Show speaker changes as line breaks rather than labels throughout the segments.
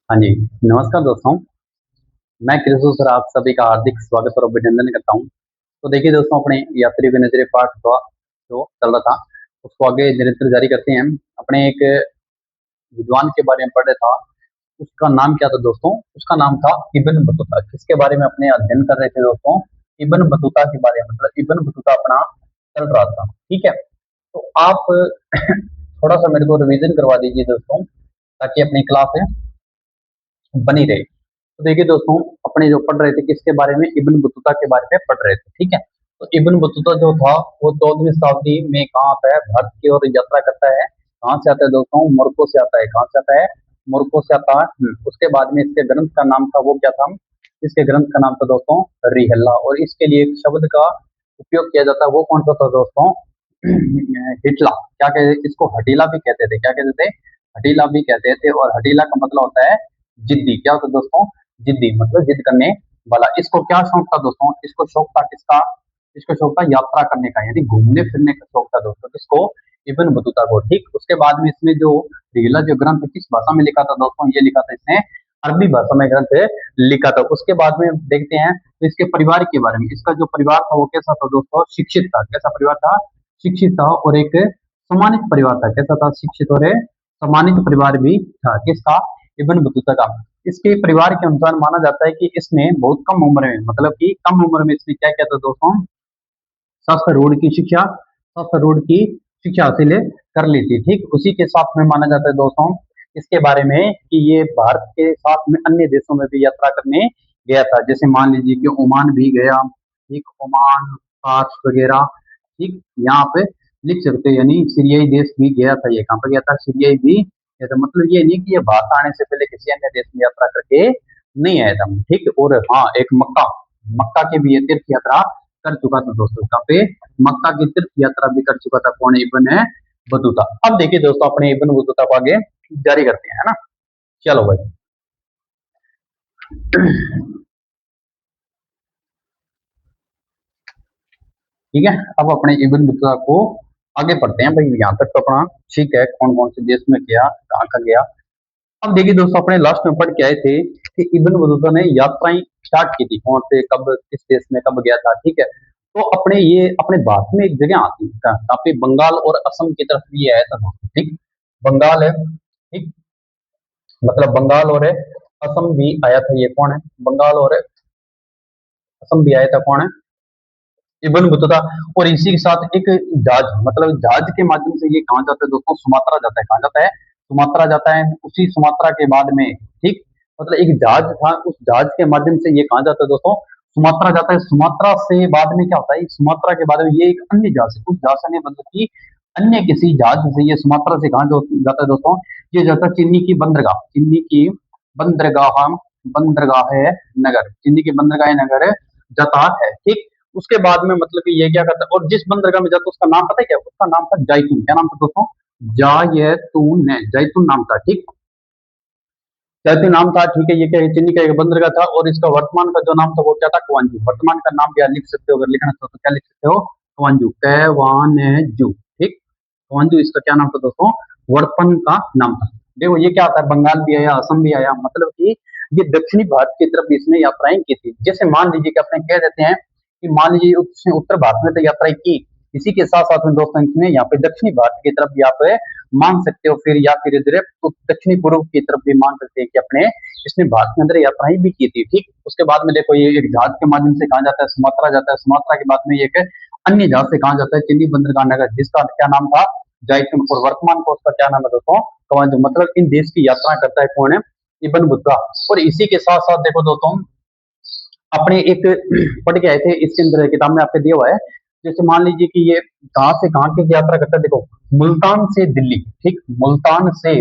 हाँ जी, नमस्कार दोस्तों। मैं कृषु सर आप सभी का हार्दिक स्वागत और अभिनंदन करता हूँ। तो देखिए दोस्तों, अपने यात्री के नजरे पाठ का जो चल रहा था, उसको आगे निरंतर जारी करते हैं। अपने एक विद्वान के बारे में पढ़ रहा था, उसका नाम क्या था दोस्तों? उसका नाम था इब्न बतूता। किसके बारे में अपने अध्ययन कर रहे थे दोस्तों? इब्न बतूता के बारे में, मतलब इब्न बतूता अपना चल रहा था। ठीक है, तो आप थोड़ा सा मेरे को रिवीजन करवा दीजिए दोस्तों, ताकि अपनी क्लास बनी रहे। तो देखिए दोस्तों, अपने जो पढ़ रहे थे किसके बारे में? इब्न बतूता के बारे में पढ़ रहे थे। ठीक है, तो इब्न बतूता जो था वो 14वीं शताब्दी में कहाँ आता है? भारत की ओर यात्रा करता है। कहाँ से आता है दोस्तों? मोरक्को से आता है। कहाँ से आता है? मोरक्को से आता है। उसके बाद में इसके ग्रंथ का नाम था, वो क्या था? इसके ग्रंथ का नाम था दोस्तों रिहल्ला। और इसके लिए एक शब्द का उपयोग किया जाता है, वो कौन सा था दोस्तों? हिटला। क्या कहते? इसको हटीला भी कहते थे। क्या कहते थे? हटीला भी कहते थे। और हटीला का मतलब होता है जिद्दी। क्या होता है दोस्तों? जिद्दी, मतलब जिद करने वाला। इसको क्या शौक था दोस्तों? इसको शौक था किसका? इसको शौक था यात्रा करने का, यानी घूमने फिरने का शौक था दोस्तों। किसको? इब्न बतूता को। ठीक, उसके बाद में इसने जो रिहला जो ग्रंथ किस भाषा में लिखा था दोस्तों? ये लिखा था इसने अरबी भाषा में ग्रंथ लिखा था। उसके बाद में देखते हैं तो इसके परिवार के बारे में। इसका जो परिवार था वो कैसा था दोस्तों? शिक्षित था। कैसा परिवार था? शिक्षित था और एक सम्मानित परिवार था। कैसा था? शिक्षित और सम्मानित परिवार भी था। किसका? इब्न बतूता का। इसके परिवार के अनुसार माना जाता है कि इसने बहुत कम उम्र में, मतलब कि कम उम्र में इसने क्या किया था दोस्तों? शास्त्रारूढ़ की शिक्षा, शास्त्रारूढ़ की शिक्षा हासिल कर ली थी। ठीक, उसी के साथ में माना जाता है दोस्तों इसके बारे में कि ये भारत के साथ में अन्य देशों में भी यात्रा करने गया था। जैसे मान लीजिए कि ओमान भी गया। ठीक, ओमान, फारस वगैरह। ठीक, यहाँ पे लिख सकते हैं, यानी सीरियाई देश भी गया था। ये कहाँ पे गया था? सीरियाई भी गया था। मतलब ये नहीं कि ये भारत आने से पहले किसी अन्य देश में यात्रा करके नहीं आया था। ठीक, और हाँ, एक मक्का, मक्का की भी ये तीर्थ यात्रा कर चुका था दोस्तों। कहाँ पे? मक्का की तीर्थ यात्रा भी कर चुका था। कौन? Ibn Battuta. अब देखिए दोस्तों, अपने इब्न बतूता को आगे जारी करते हैं, है ना? चलो भाई। ठीक है, अब अपने इब्न बतूता को आगे पढ़ते हैं भाई। यहाँ तक तो अपना ठीक है, कौन कौन से देश में गया, कहाँ का गया। अब देखिए दोस्तों, अपने लास्ट में पढ़ के आए थे कि इब्न बतूता ने यात्राएं स्टार्ट की थी। कौन से, कब, किस देश में कब गया था। ठीक है, तो अपने ये अपने भारत में एक जगह आती है जहाँ पे बंगाल और असम की तरफ भी ये आया था दोस्तों। ठीक, बंगाल है। ठीक, मतलब बंगाल और असम भी आया था। ये कौन है? बंगाल और असम भी आया था। कौन है? Ibn Battuta. और इसी के साथ एक जहाज, मतलब जहाज के माध्यम से ये कहाँ जाता है दोस्तों? सुमात्रा जाता है। कहाँ जाता है? सुमात्रा जाता है। उसी सुमात्रा के बाद में, ठीक, मतलब एक जहाज था, उस जहाज के माध्यम से ये कहाँ जाता है दोस्तों? सुमात्रा जाता है। सुमात्रा से बाद में क्या होता है? सुमात्रा के बाद में ये एक अन्य जहाज है, उस जहाज से नहीं, मतलब कि अन्य किसी जहाज से ये सुमात्रा से कहाँ जाता है दोस्तों? ये जाता है चीनी की बंदरगाह, चीनी की बंदरगाह, बंदरगाह है नगर, चीनी की बंदरगाह नगर जाता है। ठीक, उसके बाद में मतलब कि ये क्या करता है, और जिस बंदरगाह में जाता है उसका नाम पता है क्या? उसका नाम था जैतून। क्या नाम था दोस्तों? जायतून है, जैतून नाम था। ठीक, जैतून नाम था। ठीक है, ये क्या है? चीनी का एक बंदरगाह था। और इसका वर्तमान का जो नाम था वो क्या था? क्वांजू। वर्तमान का नाम क्या लिख सकते हो? अगर लिखना चाहो तो क्या लिख सकते हो? क्वांजू, कैवानजू। ठीक, क्वांजू इसका क्या नाम था दोस्तों? वर्तमान का नाम था। देखो ये क्या आता है, बंगाल भी आया, असम भी आया, मतलब कि ये दक्षिणी भारत की तरफ भी इसने यात्राएं की थी। जैसे मान लीजिए कि अपने कह देते हैं कि मान लीजिए उसने उत्तर भारत में तो यात्राएं की, इसी के साथ साथ में दोस्तों इसने यहाँ पे दक्षिणी भारत की तरफ भी आप मान सकते हो, फिर या फिर इधर तो दक्षिणी पूर्व की तरफ भी मान सकते हैं कि अपने इसने भारत के अंदर यात्राएं भी की थी। ठीक, उसके बाद में देखो ये एक जहाज के माध्यम से कहा जाता है? सुमात्रा जाता है। सुमात्रा के बाद में एक अन्य जहाज से कहा जाता है? चीनी बंदरगाह नगर, जिसका क्या नाम था? जैतून। और वर्तमान को उसका क्या नाम है दोस्तों? कवांजू। मतलब इन देश की यात्रा करता है कौन है? Ibn Battuta. और इसी के साथ साथ देखो दोस्तों, अपने एक पढ़ के आए थे, इसके अंदर किताब में आपके दिया हुआ है। जैसे मान लीजिए कि ये कहाँ से कहाँ की यात्रा करता है, देखो मुल्तान से दिल्ली। ठीक, मुल्तान से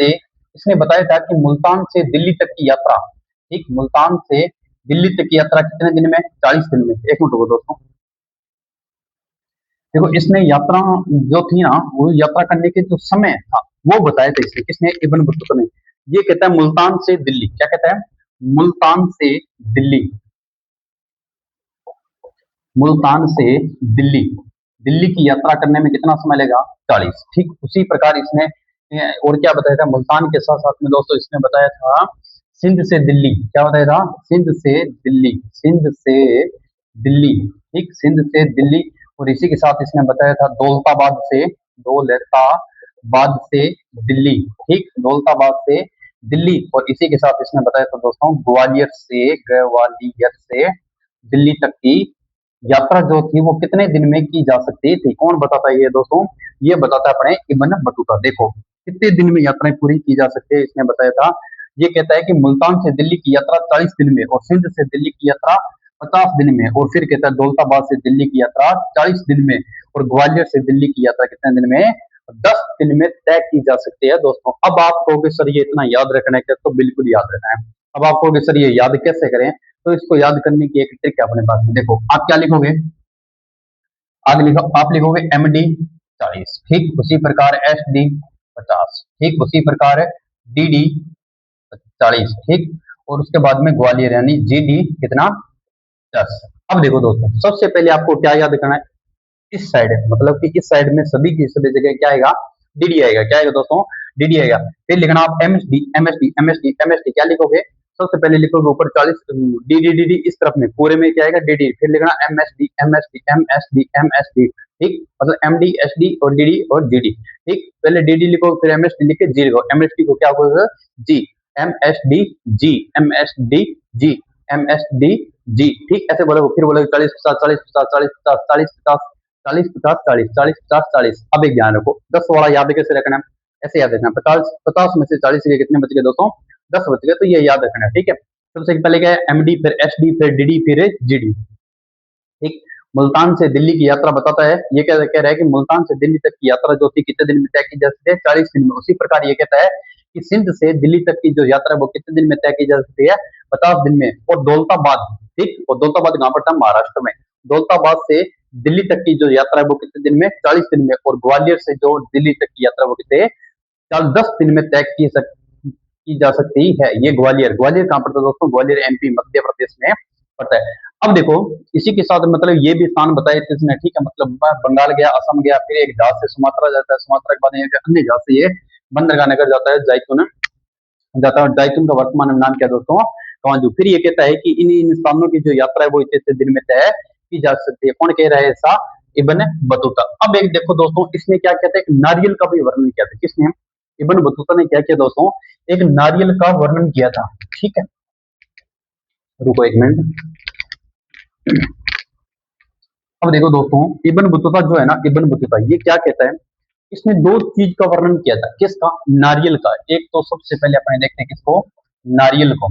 इसने बताया था कि मुल्तान से दिल्ली तक की यात्रा, ठीक, मुल्तान से दिल्ली तक की यात्रा कितने दिन में? 40 दिन में। एक मिनट रुको दोस्तों, देखो इसने यात्रा जो थी ना, वो यात्रा करने के जो समय था वो बताया था इसने। किसने? इब्न बतूता ने। ये कहता है मुल्तान से दिल्ली। क्या कहता है? मुल्तान से दिल्ली, मुल्तान से दिल्ली, दिल्ली की यात्रा करने में कितना समय लेगा? 40। ठीक, उसी प्रकार इसने और क्या बताया था, मुल्तान के साथ साथ में दोस्तों इसने बताया था सिंध से दिल्ली, क्या बताया था, सिंध से दिल्ली, सिंध से दिल्ली, ठीक, सिंध से दिल्ली। और इसी के साथ इसने बताया था दौलताबाद से, दौलताबाद से दिल्ली, ठीक, दौलताबाद से दिल्ली। और इसी के साथ इसने बताया था दोस्तों ग्वालियर से दिल्ली तक की यात्रा जो थी वो कितने दिन में की जा सकती थी। कौन बताता है ये दोस्तों, ये बताता है अपने इब्न बतूता। देखो कितने दिन में यात्राएं पूरी की जा सकती है, इसने बताया था। ये कहता है कि मुल्तान से दिल्ली की यात्रा 40 दिन में, और सिंध से दिल्ली की यात्रा 50 दिन में, और फिर कहता है दौलताबाद से दिल्ली की यात्रा 40 दिन में, और ग्वालियर से दिल्ली की यात्रा कितने दिन में, 10 दिन में तय की जा सकती है दोस्तों। अब आप कहोगे सर ये इतना याद रखना है क्या, तो बिल्कुल याद रखना है। अब आप कहोगे सर ये याद कैसे करें, तो इसको याद करने की एक ट्रिक है अपने पास में। देखो आप क्या लिखोगे, आप लिखोगे MD 40, ठीक, उसी प्रकार SD 50, ठीक, उसी प्रकार DD 40, ठीक, और उसके बाद में ग्वालियर यानी GD कितना, 10। अब देखो दोस्तों सबसे पहले आपको क्या याद करना है, इस साइड है, मतलब कि इस साइड में सभी की सभी जगह क्या आएगा, डीडी आएगा। क्या आएगा दोस्तों, डीडी आएगा। फिर लिखना आप एमएसडी एमएसडी एमएसडी एमएसडी, क्या लिखोगे, सबसे पहले लिखोगे ऊपर 40 डीडी डीडी, इस तरफ में पूरे में क्या आएगा, डीडी। फिर लिखना एमएसडी एमएसडी एमएसडी एमएसडी, ठीक, मतलब एमडी एसडी और डीडी और जीडी, ठीक। पहले डीडी लिखो, फिर एमएसडी लिख के जी लिखो, एमएसडी को क्या बोलोगे, जी, एमएसडी जी, एमएसडी जी, एमएसडी जी, ठीक, ऐसे बोलोगे। फिर बोलोगे 40 50 40 50 40 50 40 50 40 50 40 40 50 40। अब एक ध्यान रखो 10 वाला याद कैसे रखना है, ऐसे याद रखना है, 50 में से 40 के कितने बच गए दोस्तों, 10 बच गए, तो ये याद रखना है, ठीक है। सबसे पहले क्या है, एमडी, फिर एसडी, फिर डीडी, फिर जीडी, ठीक। मुल्तान से दिल्ली की यात्रा बताता है, ये कह रहा है कि मुल्तान से दिल्ली तक की यात्रा जो थी कितने दिन में तय की जा सकती है, 40 दिन में। उसी प्रकार ये कहता है कि सिंध से दिल्ली तक की जो यात्रा है वो कितने दिन में तय की जा सकती है, 50 दिन में। और दौलताबाद, ठीक, और दौलताबाद कहां पड़ता है, महाराष्ट्र में। दौलताबाद से दिल्ली तक की जो यात्रा है वो कितने दिन में, 40 दिन में। और ग्वालियर से जो दिल्ली तक की यात्रा वो कितने, 10 दिन में तय की जा सकती है। ये ग्वालियर, ग्वालियर कहां पड़ता है दोस्तों, ग्वालियर MP मध्य प्रदेश में पड़ता है। अब देखो इसी के साथ मतलब ये भी स्थान बताए थे इसने, ठीक है, मतलब बंगाल गया, असम गया, फिर एक जहाज से सुमात्रा जाता है, सुमात्रा के बाद एक अन्य जहाज से ये बंदरगाह नगर जाता है, जायतून जाता है। जायतून का वर्तमान नाम क्या दोस्तों, कवांजू। फिर ये कहता है कि इन स्थानों की जो यात्रा है वो इतने दिन में तय की जा सकती है। कौन कह रहा है ऐसा, इब्न बतूता। अब एक देखो दोस्तों इसने क्या कहता है, एक नारियल का भी वर्णन किया था, किसने, इब्न बतूता ने क्या किया दोस्तों, एक नारियल का वर्णन किया था, ठीक है। रुको एक मिनट। अब देखो दोस्तों इब्न बतूता जो है ना, इब्न बतूता ये क्या कहता है, इसने दो चीज का वर्णन किया था, किसका, नारियल का। एक तो सबसे पहले अपने देखते हैं किसको, नारियल को,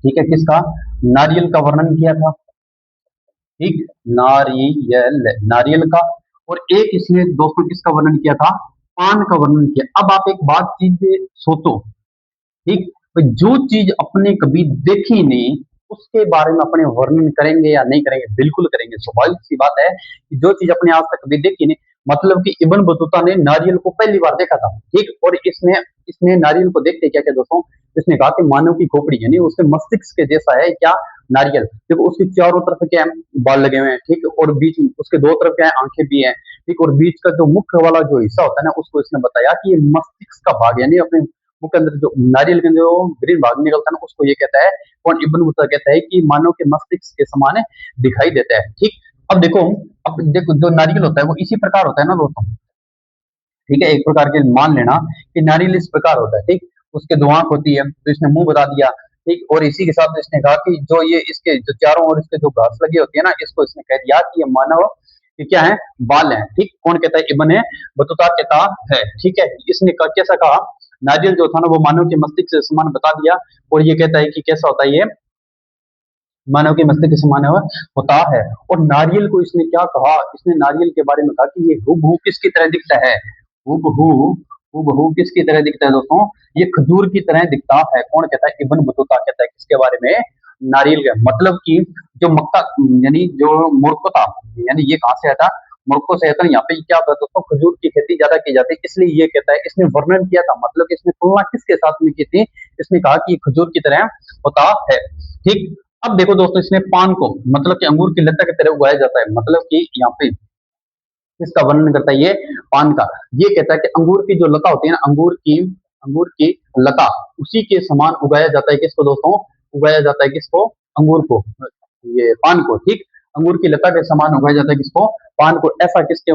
ठीक है, किसका, नारियल का वर्णन किया था, ठीक, नारियल, नारियल का। और एक इसने दोस्तों किसका वर्णन किया था, पान का वर्णन किया। अब आप एक बात चीज सोचो, ठीक, तो जो चीज अपने कभी देखी नहीं उसके बारे में अपने वर्णन करेंगे या नहीं करेंगे, बिल्कुल करेंगे। स्वाभाविक सी बात है कि जो चीज अपने आज तक कभी देखी नहीं, मतलब कि इब्न बतूता ने नारियल को पहली बार देखा था, ठीक। और इसने इसने नारियल को देखते क्या क्या दोस्तों, इसने कहा कि मानव की खोपड़ी यानी उसके मस्तिष्क के जैसा है क्या, नारियल। देखो उसकी चारों तरफ क्या है, बाल लगे हुए हैं, ठीक, और बीच में उसके दो तरफ क्या है, आंखें भी हैं, ठीक, और बीच का जो मुख्य वाला जो हिस्सा होता है ना, उसको इसने बताया कि ये मस्तिष्क का भाग यानी अपने मुंह के अंदर जो नारियल के जो ग्रीन भाग निकलता है ना, उसको ये कहता है, कौन, इब्न बतूता कहता है कि मानव के मस्तिष्क के समान दिखाई देता है, ठीक। अब देखो जो नारियल होता है वो इसी प्रकार होता है ना दोस्तों, ठीक है, एक प्रकार के मान लेना कि नारियल इस प्रकार होता है, ठीक। उसके दो आंख होती है, तो इसने मुंह बता दिया, ठीक। और इसी के साथ इसने कहा कि जो ये इसके जो चारों ओर इसके जो घास लगी होती है ना, इसको इसने कह दिया कि ये मानव कि क्या है, बाल है, ठीक। कौन कहता है, इब्न बतूता कहता है, ठीक है। इसने कैसा कहा, नारियल जो था ना वो मानव के मस्तिष्क से समान बता दिया। और ये कहता है कि कैसा होता है, ये मानव के मस्तिष्क के समान होता है। और नारियल को इसने क्या कहा, इसने नारियल के बारे में कहा कि ये हूबहू किसकी तरह दिखता है, हूबहू, हूबहू किसकी तरह दिखता है दोस्तों, ये खजूर की तरह दिखता है। कौन कहता है, इब्न बतूता कहता है, किसके बारे में, नारियल का। मतलब कि जो मक्का यानी जो मोरक्को था, यानी ये कहां से आता, मोरक्को से आता। यहाँ पे क्या होता है दोस्तों, खजूर की खेती ज्यादा की जाती है, इसलिए ये कहता है, इसने वर्णन किया था, मतलब कि इसने तुलना किसके साथ में की थी, इसने कहा कि खजूर की तरह होता है, ठीक। अब देखो दोस्तों इसने पान को मतलब कि अंगूर की लता की तरह उगाया जाता है, मतलब कि यहाँ पे इसका वर्णन करता है ये पान का। ये कहता है कि अंगूर की जो लता होती है ना, अंगूर की लता, उसी के समान उगाया जाता है किसको दोस्तों, उगाया जाता है किसको, अंगूर को, ये पान को, ठीक। अंगूर की लता के समान उगाया जाता है किसको, पान को। ऐसा किसने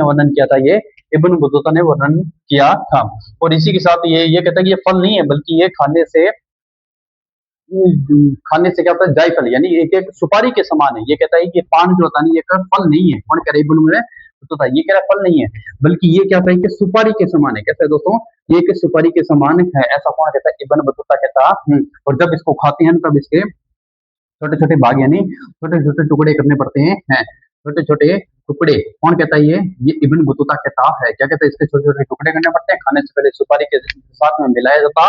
वर्णन किया था, ये इब्न बतूता ने वर्णन किया था। और इसी के साथ ये कहता है कि ये फल नहीं है, बल्कि ये खाने से क्या होता है, जायफल, यानी एक एक सुपारी के समान है। ये कहता है कि पान जो होता है ये का फल नहीं है, कौन कह रहा है, इब्न में तो था, ये कह रहा है फल नहीं है, बल्कि ये क्या होता है कि सुपारी के समान है। कैसे है दोस्तों, ये कि सुपारी के समान है, ऐसा कौन कहता है, इब्न बतूता कहता और जब इसको खाते हैं तब इसके छोटे छोटे भाग, यानी छोटे छोटे टुकड़े करने पड़ते हैं, छोटे छोटे टुकड़े, कौन कहता है, ये इब्न बतूता कहता है। क्या कहता है, इसके छोटे छोटे टुकड़े करने पड़ते हैं, खाने से पहले सुपारी के साथ में मिलाया जाता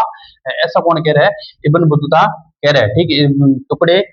है। ऐसा कौन कह रहा है, इब्न बतूता कह रहा है, ठीक। टुकड़े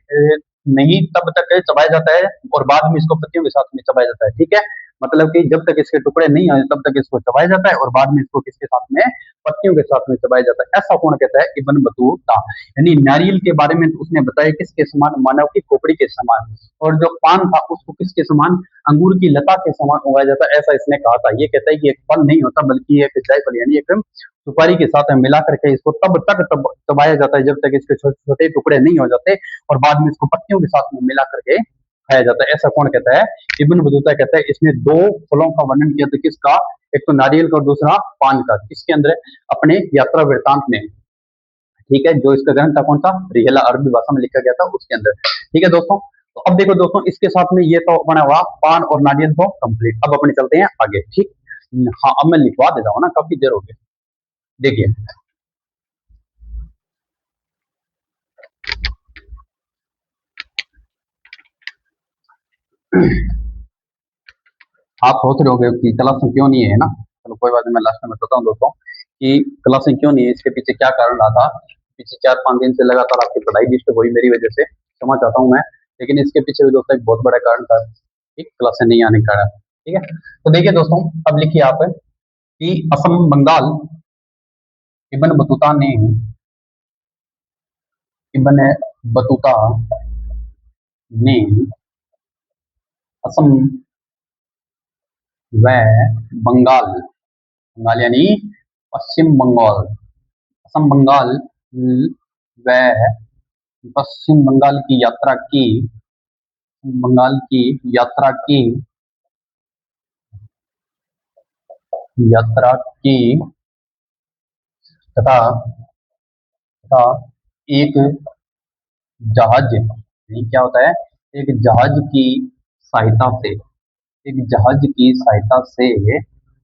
नहीं तब तक चबाया जाता है और बाद में इसको पत्तियों के साथ में चबाया जाता है, ठीक है। मतलब कि जब तक इसके टुकड़े नहीं आए तब तक इसको चबाया जाता है और बाद में इसको किसके साथ में, पत्तियों के साथ में चबाया जाता है। ऐसा कौन कहता है, इब्न बतूता। यानी नारियल के बारे में उसने बताया किसके समान, मानव की खोपड़ी के समान, और जो पान था उसको किसके समान, अंगूर की लता के समान उगाया जाता है, ऐसा इसने कहा था। ये कहता है कि एक फल नहीं होता, बल्कि एक जायफल, यानी एक सुपारी के साथ मिला करके इसको तब तक चबाया जाता है जब तक इसके छोटे छोटे टुकड़े नहीं हो जाते, और बाद में इसको पत्तियों के साथ में मिला करके खाया जाता है। ऐसा कौन कहता है, इब्न बतूता कहता है। इसने दो फलों का वर्णन किया था, किसका, एक तो नारियल का और दूसरा पान का, किसके अंदर, अपने यात्रा वृत्तांत में, ठीक है। जो इसका ग्रंथ था कौन सा, रिहला, अरबी भाषा में लिखा गया था, उसके अंदर, ठीक है दोस्तों। तो अब देखो दोस्तों, इसके साथ में ये तो बना हुआ पान और नारियल तो कंप्लीट। अब अपने चलते हैं आगे, ठीक। हाँ, अब मैं लिखवा देता हूँ ना, काफी देर हो गई। देखिए, आप सोच रहे होगे कि क्लासें क्यों नहीं है ना, चलो कोई बात नहीं, मैं लास्ट में बताता हूँ दोस्तों कि क्लासें क्यों नहीं है, इसके पीछे क्या कारण रहा था। पीछे 4-5 दिन से लगातार आपकी पढ़ाई डिस्टर्ब हुई मेरी वजह से, क्षमा चाहता हूँ मैं। लेकिन इसके पीछे भी दोस्तों एक बहुत बड़ा कारण था, ठीक, क्लासें नहीं आने का कारण, ठीक है। तो देखिए दोस्तों, अब लिखिए आप कि असम बंगाल, इब्न बतूता ने, इब्न बतूता ने असम व बंगाल, बंगाल यानी पश्चिम बंगाल, असम बंगाल व पश्चिम बंगाल की यात्रा की, बंगाल की यात्रा की, यात्रा की तथा तथा एक जहाज, ये क्या होता है, एक जहाज की सहायता से, एक जहाज की सहायता से,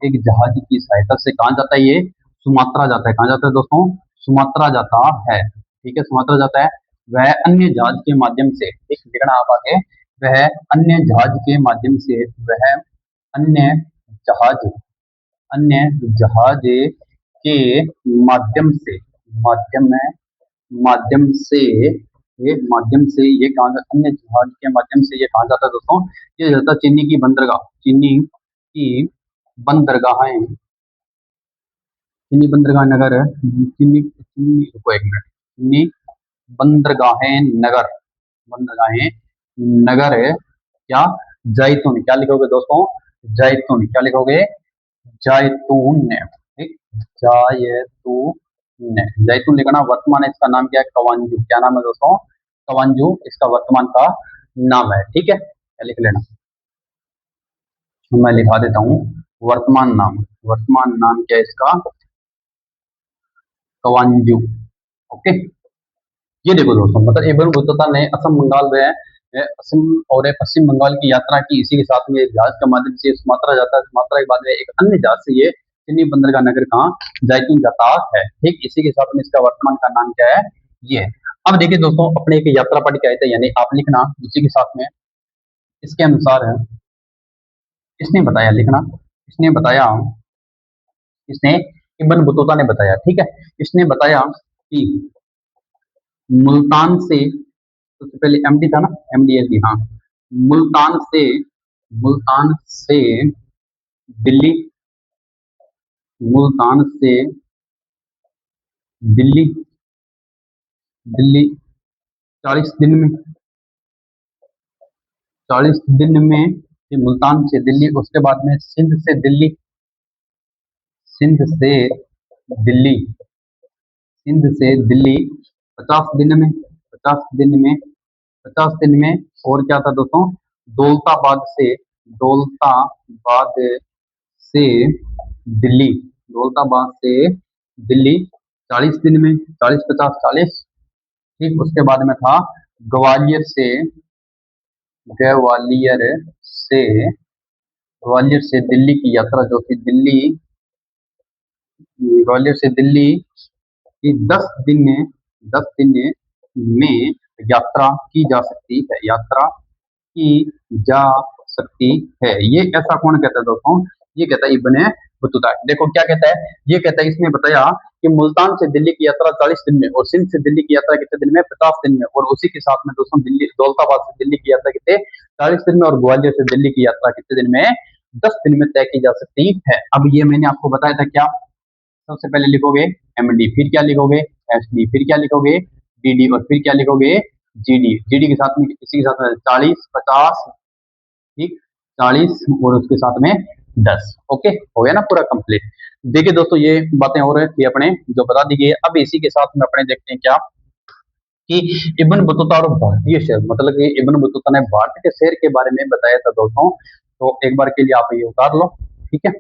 एक जहाज की सहायता से कहाँ जाता है, ये सुमात्रा जाता है। कहाँ जाता है दोस्तों, सुमात्रा जाता है, ठीक है, सुमात्रा जाता है। वह अन्य जहाज के माध्यम से, एक लिखना आप आगे, वह अन्य जहाज के माध्यम से, वह अन्य जहाज, अन्य जहाज के माध्यम से, माध्यम माध्यम से, ये माध्यम से ये कहाँ अन्य जहाज के माध्यम से ये कहाँ जाता है दोस्तों, ये जाता है चीनी की बंदरगाह, चीनी की बंदरगाहें, चीनी बंदरगाह नगर, चीनी चीनी रुको एक मिनट, चीनी बंदरगाहें नगर, बंदरगाहें नगर है क्या, जैतून, क्या लिखोगे दोस्तों, जैतून, क्या लिखोगे, जैतून, ठीक, जैतून, जैतून लिखना। वर्तमान इसका नाम क्या है, कवांजू, क्या नाम है दोस्तों, कवांजू इसका वर्तमान का नाम है, ठीक है, क्या लिख लेना, मैं लिखा देता हूँ, वर्तमान नाम क्या है इसका, कवांजू, ओके। ये देखो दोस्तों, मतलब इब्न बतूता ने असम बंगाल में असम और पश्चिम बंगाल की यात्रा की, इसी के साथ में जहाज के माध्यम से सुमात्रा जाता है, सुमात्रा के बाद में एक अन्य जहाज से ये चीनी बंदरगाह नगर कहाँ, जैतून जाता है, ठीक। इसी के साथ में इसका वर्तमान का नाम क्या है, ये है। अब देखिए दोस्तों, अपने एक यात्रा पाठ क्या है, यानी आप लिखना इसी के साथ में, इसके अनुसार है, इसने बताया लिखना, इसने बताया, इसने इब्न बतूता ने बताया, ठीक है। इसने बताया कि मुल्तान से, सबसे पहले एमडी था ना, एमडीएसडी, हाँ, मुल्तान से, मुल्तान से दिल्ली, मुल्तान से दिल्ली, दिल्ली 40 दिन में, 40 दिन में ये मुल्तान से दिल्ली, उसके बाद में सिंध से दिल्ली, सिंध से दिल्ली, सिंध से दिल्ली 50 दिन में, 50 दिन में, 50 दिन में। और क्या था दोस्तों, दौलताबाद से, दौलताबाद से दिल्ली, दौलताबाद से दिल्ली 40 दिन में, 40 50 40। ठीक, उसके बाद में था ग्वालियर से, ग्वालियर से, ग्वालियर से दिल्ली की यात्रा जो थी, दिल्ली, ग्वालियर से दिल्ली की 10 दिन में, 10 दिन में यात्रा की जा सकती है, यात्रा की जा सकती है। ये ऐसा कौन कहता है दोस्तों, ये कहता है इब्ने बतूता। देखो क्या कहता है, ये कहता है, इसने बताया कि मुल्तान से दिल्ली की यात्रा 40 दिन में, और सिंध से दिल्ली की यात्रा कितने दिन में, 50 दिन में। और उसी के साथ में दोस्तों दिल्ली, दौलताबाद से दिल्ली की यात्रा कितने, 40 दिन में। और ग्वालियर से दिल्ली की यात्रा कितने दिन में, 10 दिन में तय की जा सकती है। अब ये मैंने आपको बताया था क्या, सबसे पहले लिखोगे एमडी, फिर क्या लिखोगे एसडी, फिर क्या लिखोगे डीडी, और फिर क्या लिखोगे जीडी। जीडी के साथ में, इसी के साथ में 40 50, ठीक, 40 और उसके साथ में 10। ओके, हो गया ना पूरा कंप्लीट। देखिए दोस्तों, ये बातें हो रही थी अपने जो बता दी गई। अब इसी के साथ में अपने देखते हैं क्या, कि इब्न बतूता और भारतीय शहर, मतलब कि इब्न बतूता ने भारत के शहर के बारे में बताया था दोस्तों। तो एक बार के लिए आप ये उतार लो, ठीक है।